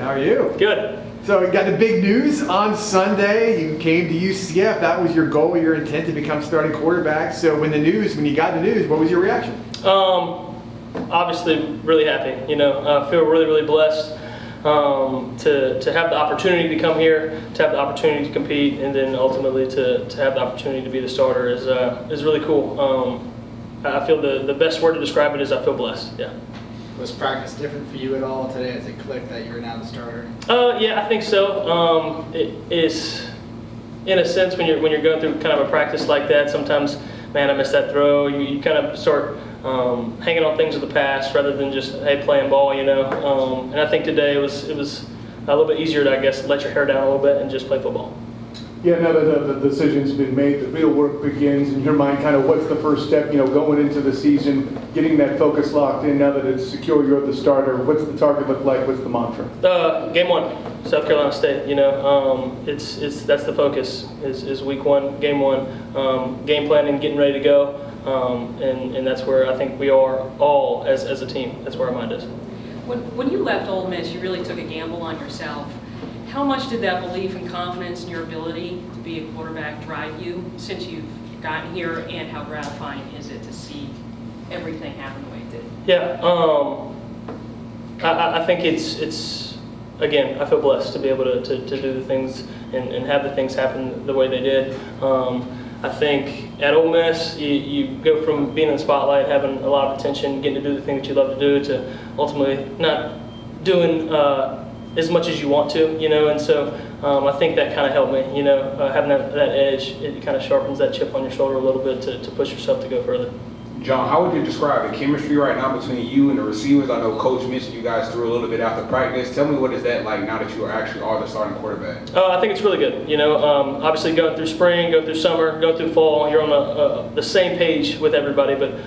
How are you? Good. So you got the big news on Sunday. You came to UCF. That was your goal, your intent to become starting quarterback. So when you got the news, what was your reaction? Obviously, really happy. I feel really, really blessed to have the opportunity to come here, to have the opportunity to compete, and then ultimately to have the opportunity to be the starter is really cool. I feel the best word to describe it is I feel blessed. Yeah. Was practice different for you at all today as it clicked that you're now the starter? Yeah, I think so. It is, in a sense, when you're going through kind of a practice like that, sometimes, man, I missed that throw. You kind of start hanging on things of the past rather than just, hey, playing ball, And I think today it was a little bit easier to, I guess, let your hair down a little bit and just play football. Yeah, now that the decision's been made, the real work begins. In your mind, kind of what's the first step, going into the season, getting that focus locked in now that it's secure, you're the starter. What's the target look like? What's the mantra? Game 1, South Carolina State, that's the focus, is week 1, game 1, game planning, getting ready to go, and that's where I think we are all as a team. That's where our mind is. When you left Ole Miss, you really took a gamble on yourself. How much did that belief and confidence in your ability to be a quarterback drive you since you've gotten here, and how gratifying is it to see everything happen the way it did? Yeah, I think it's again, I feel blessed to be able to do the things and have the things happen the way they did. I think at Ole Miss, you go from being in the spotlight, having a lot of attention, getting to do the thing that you love to do, to ultimately not doing as much as you want to, and so I think that kind of helped me, having that edge, it kind of sharpens that chip on your shoulder a little bit to push yourself to go further. John, how would you describe the chemistry right now between you and the receivers? I know Coach mentioned you guys threw a little bit after practice. Tell me, what is that like now that you actually are the starting quarterback? I think it's really good. Obviously going through spring, going through summer, going through fall, you're on the same page with everybody, but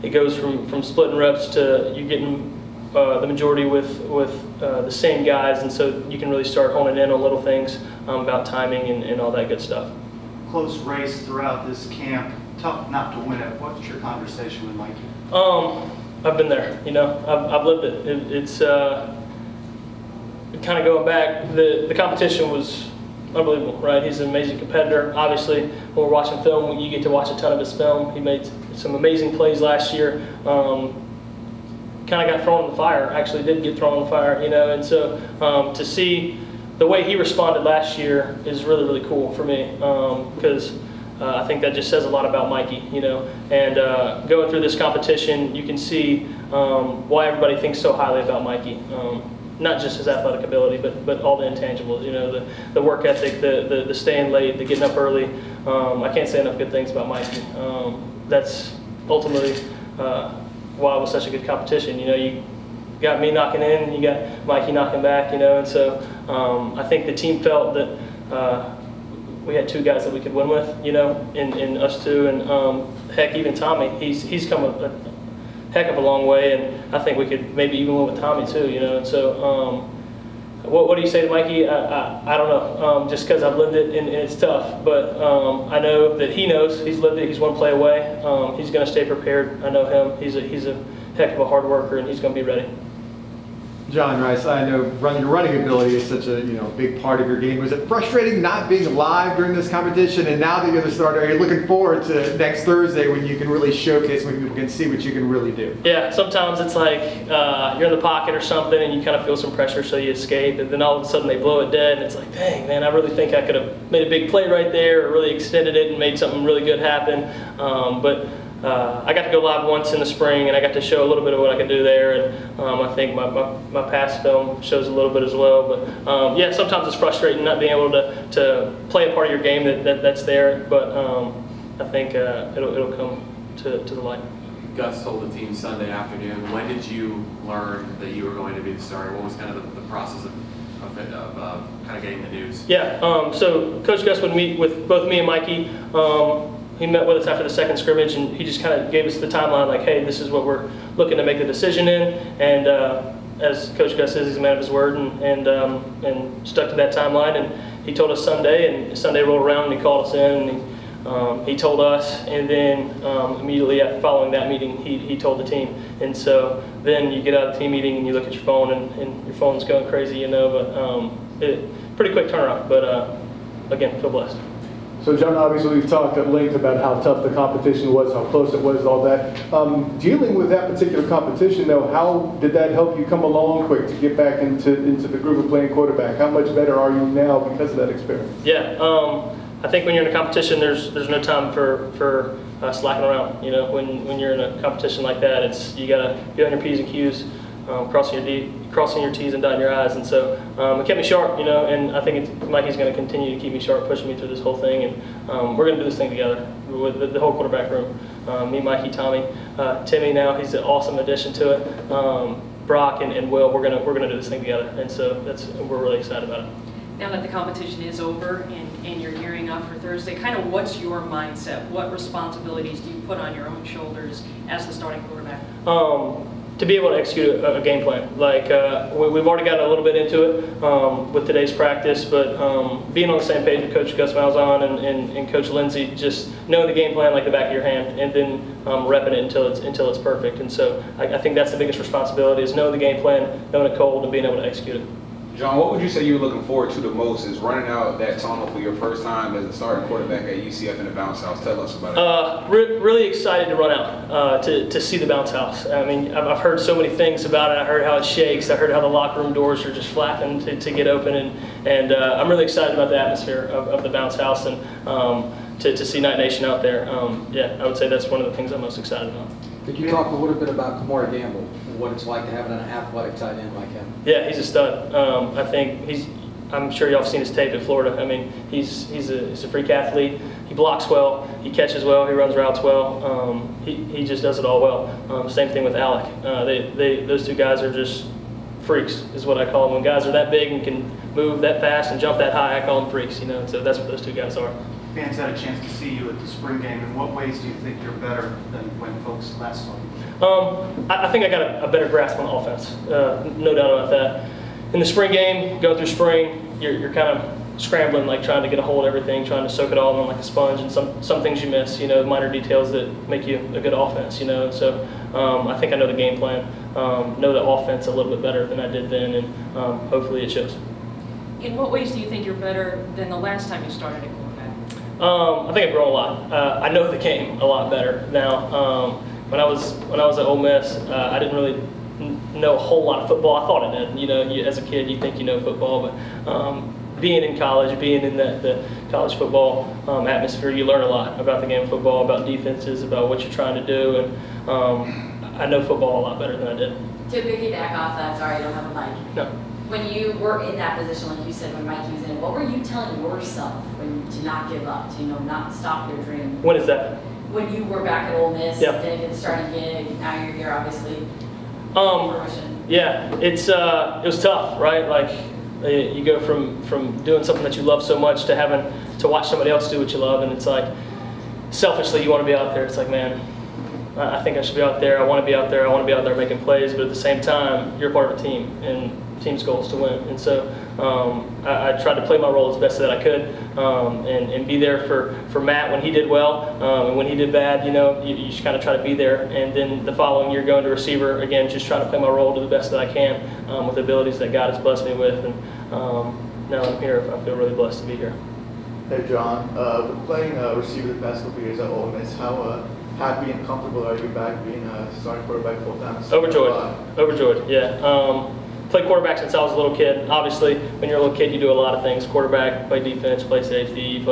it goes from splitting reps to you getting the majority with the same guys, and so you can really start honing in on little things about timing and all that good stuff. Close race throughout this camp, tough not to win it. What's your conversation with Mikey? I've been there, I've lived it. It's kind of going back, the competition was unbelievable, right? He's an amazing competitor. Obviously, when we're watching film, you get to watch a ton of his film. He made some amazing plays last year. Kind of got thrown in the fire, actually did get thrown in the fire, and so to see the way he responded last year is really, really cool for me, because I think that just says a lot about Mikey, and going through this competition, you can see why everybody thinks so highly about Mikey. Not just his athletic ability, but all the intangibles, the work ethic, the staying late, the getting up early. I can't say enough good things about Mikey. That's ultimately why it was such a good competition. You got me knocking in, you got Mikey knocking back, and so I think the team felt that we had two guys that we could win with, in us two, and heck, even Tommy, he's come a heck of a long way, and I think we could maybe even win with Tommy too, and so what do you say to Mikey? I don't know, just because I've lived it and it's tough, but I know that he knows, he's lived it, he's one play away, he's going to stay prepared. I know him, he's a heck of a hard worker, and he's going to be ready. John Rhys, I know your running ability is such a big part of your game. Was it frustrating not being live during this competition, and now that you're the starter, are you looking forward to next Thursday when you can really showcase, when people can see what you can really do? Yeah, sometimes it's like you're in the pocket or something and you kind of feel some pressure, so you escape, and then all of a sudden they blow it dead, and it's like, dang, man, I really think I could have made a big play right there, or really extended it and made something really good happen. But I got to go live once in the spring, and I got to show a little bit of what I could do there, and I think my past film shows a little bit as well. But yeah, sometimes it's frustrating not being able to play a part of your game that's there, but I think it'll come to the light. Gus told the team Sunday afternoon. When did you learn that you were going to be the starter? What was kind of the process of kind of getting the news? Yeah, so Coach Gus would meet with both me and Mikey. He met with us after the second scrimmage, and he just kind of gave us the timeline, like, hey, this is what we're looking to make the decision in. And as Coach Gus is, he's a man of his word, and stuck to that timeline. And he told us Sunday, and Sunday rolled around, and he called us in, and he told us, and then immediately after following that meeting, he told the team. And so then you get out of the team meeting and you look at your phone, and your phone's going crazy, you know. But pretty quick turnaround. But again, feel blessed. So John, obviously we've talked at length about how tough the competition was, how close it was, all that. Dealing with that particular competition though, how did that help you come along quick to get back into the groove of playing quarterback? How much better are you now because of that experience? Yeah, I think when you're in a competition, there's no time for slacking around. You know, when you're in a competition like that, you gotta be on your P's and Q's, crossing your T's and dotting your I's, and so it kept me sharp, you know. And I think Mikey's going to continue to keep me sharp, pushing me through this whole thing, and we're going to do this thing together with the whole quarterback room. Me, Mikey, Tommy, Timmy. Now he's an awesome addition to it. Brock and Will. We're gonna do this thing together, and so we're really excited about it. Now that the competition is over and you're gearing up for Thursday, kind of what's your mindset? What responsibilities do you put on your own shoulders as the starting quarterback? To be able to execute a game plan. Like we've already gotten a little bit into it with today's practice, but being on the same page with Coach Gus Malzahn and Coach Lindsey, just knowing the game plan like the back of your hand, and then repping it until it's perfect. And so I think that's the biggest responsibility, is knowing the game plan, knowing it cold, and being able to execute it. John, what would you say you're looking forward to the most is running out that tunnel for your first time as a starting quarterback at UCF in the bounce house? Tell us about it. Really excited to run out, to see the bounce house. I mean, I've heard so many things about it. I heard how it shakes. I heard how the locker room doors are just flapping to get open. And I'm really excited about the atmosphere of the bounce house, and to see Night Nation out there. Yeah, I would say that's one of the things I'm most excited about. Could you talk a little bit about Kamari Gamble and what it's like to have an athletic tight end like him? Yeah, he's a stud. I think I'm sure y'all have seen his tape at Florida. I mean, he's a freak athlete. He blocks well. He catches well. He runs routes well. He just does it all well. Same thing with Alec. Those two guys are just freaks, is what I call them. When guys are that big and can move that fast and jump that high, I call them freaks. You know, so that's what those two guys are. Fans had a chance to see you at the spring game. In what ways do you think you're better than when folks last saw you? I think I got a better grasp on offense, no doubt about that. In the spring game, going through spring, you're kind of scrambling, like trying to get a hold of everything, trying to soak it all in like a sponge, and some things you miss, you know, minor details that make you a good offense, you know. So I think I know the game plan, know the offense a little bit better than I did then, and hopefully it shows. In what ways do you think you're better than the last time you started at quarterback? I think I've grown a lot. I know the game a lot better now. When I was at Ole Miss, I didn't really know a whole lot of football. I thought I did. You know, as a kid, you think you know football, but being in college, being in the college football atmosphere, you learn a lot about the game of football, about defenses, about what you're trying to do, and I know football a lot better than I did. To piggyback off that, sorry, I don't have a mic. No. When you were in that position, like you said, when Mikey was in it, what were you telling yourself to not give up, to not stop your dream? When is that? When you were back at Ole Miss, Yeah. didn't get the starting gig, now you're here, obviously. Yeah, it was tough, right? Like you go from doing something that you love so much to having to watch somebody else do what you love, and it's like selfishly you want to be out there. It's like, man, I think I should be out there. I want to be out there. I want to be out there making plays, but at the same time, you're part of a team, and the team's goal is to win. And so I tried to play my role as best that I could, and be there for Matt when he did well, and when he did bad, you know, you just kind of try to be there. And then the following year, going to receiver again, just trying to play my role to the best that I can with the abilities that God has blessed me with. And now I'm here. I feel really blessed to be here. Hey John, playing receiver the past couple years at Ole Miss, how happy and comfortable are you back being a starting quarterback full time? Overjoyed, yeah. Played quarterback since I was a little kid. Obviously, when you're a little kid, you do a lot of things. Quarterback, play defense, play safety, you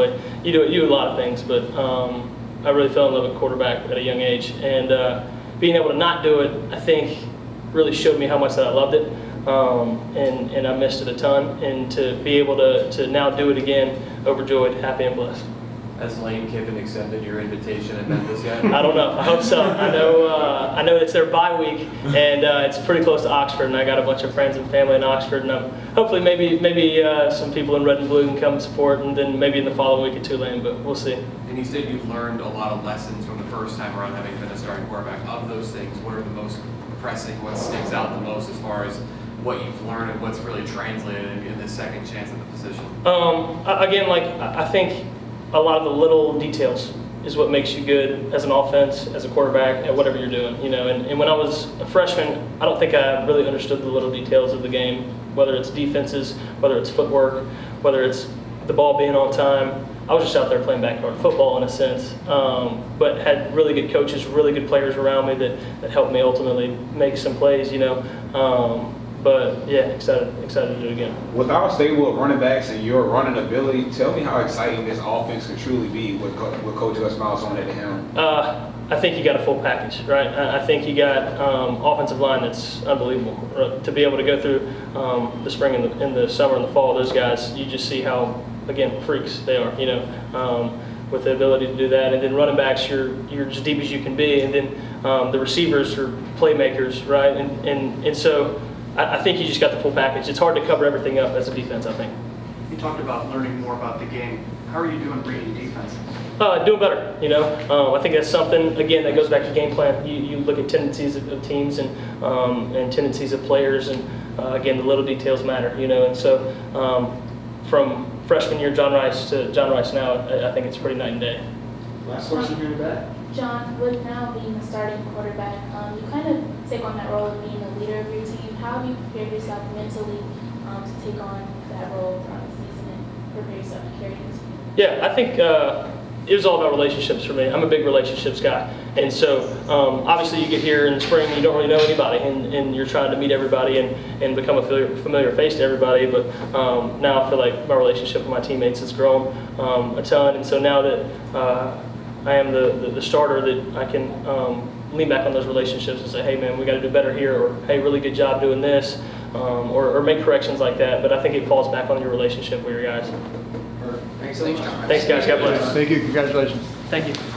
do a lot of things. But I really fell in love with quarterback at a young age, and being able to not do it, I think, really showed me how much that I loved it, and I missed it a ton. And to be able to now do it again, overjoyed, happy, and blessed. Has Lane Kiffin accepted your invitation at Memphis yet? I don't know. I hope so. I know it's their bye week, and it's pretty close to Oxford, and I got a bunch of friends and family in Oxford, and hopefully maybe some people in red and blue can come support, and then maybe in the following week at Tulane, but we'll see. And you said you learned a lot of lessons from the first time around having been a starting quarterback. Of those things, what are the most pressing? What sticks out the most as far as what you've learned and what's really translated in this second chance at the position? Again, like I think a lot of the little details is what makes you good as an offense, as a quarterback, at whatever you're doing, you know. And when I was a freshman, I don't think I really understood the little details of the game, whether it's defenses, whether it's footwork, whether it's the ball being on time. I was just out there playing backyard football in a sense, but had really good coaches, really good players around me that helped me ultimately make some plays, you know. But yeah, excited to do it again. With our stable of running backs and your running ability, tell me how exciting this offense could truly be with Coach Gus Miles on at the helm. I think you got a full package, right? I think you got offensive line that's unbelievable. To be able to go through the spring and the summer and the fall, those guys, you just see how, again, freaks they are, you know, with the ability to do that. And then running backs, you're as deep as you can be. And then the receivers are playmakers, right? And so I think you just got the full package. It's hard to cover everything up as a defense, I think. You talked about learning more about the game. How are you doing reading defenses? Doing better, you know. I think that's something, again, that goes back to game plan. You look at tendencies of teams and tendencies of players, and again, the little details matter, you know. And so from freshman year John Rhys to John Rhys now, I think it's pretty night and day. Last question here in the back. John, with now being the starting quarterback, you kind of take on that role of being the leader of your team. How have you prepared yourself mentally to take on that role throughout the season and prepare yourself to carry the team? Yeah, I think it was all about relationships for me. I'm a big relationships guy. And so obviously you get here in the spring and you don't really know anybody, and you're trying to meet everybody and become a familiar face to everybody. But now I feel like my relationship with my teammates has grown a ton. And so now that I am the starter, that I can lean back on those relationships and say, hey man, we got to do better here, or hey, really good job doing this, or make corrections like that. But I think it falls back on your relationship with your guys. Thanks, John. Thanks guys, God bless. Thank you, congratulations. Thank you.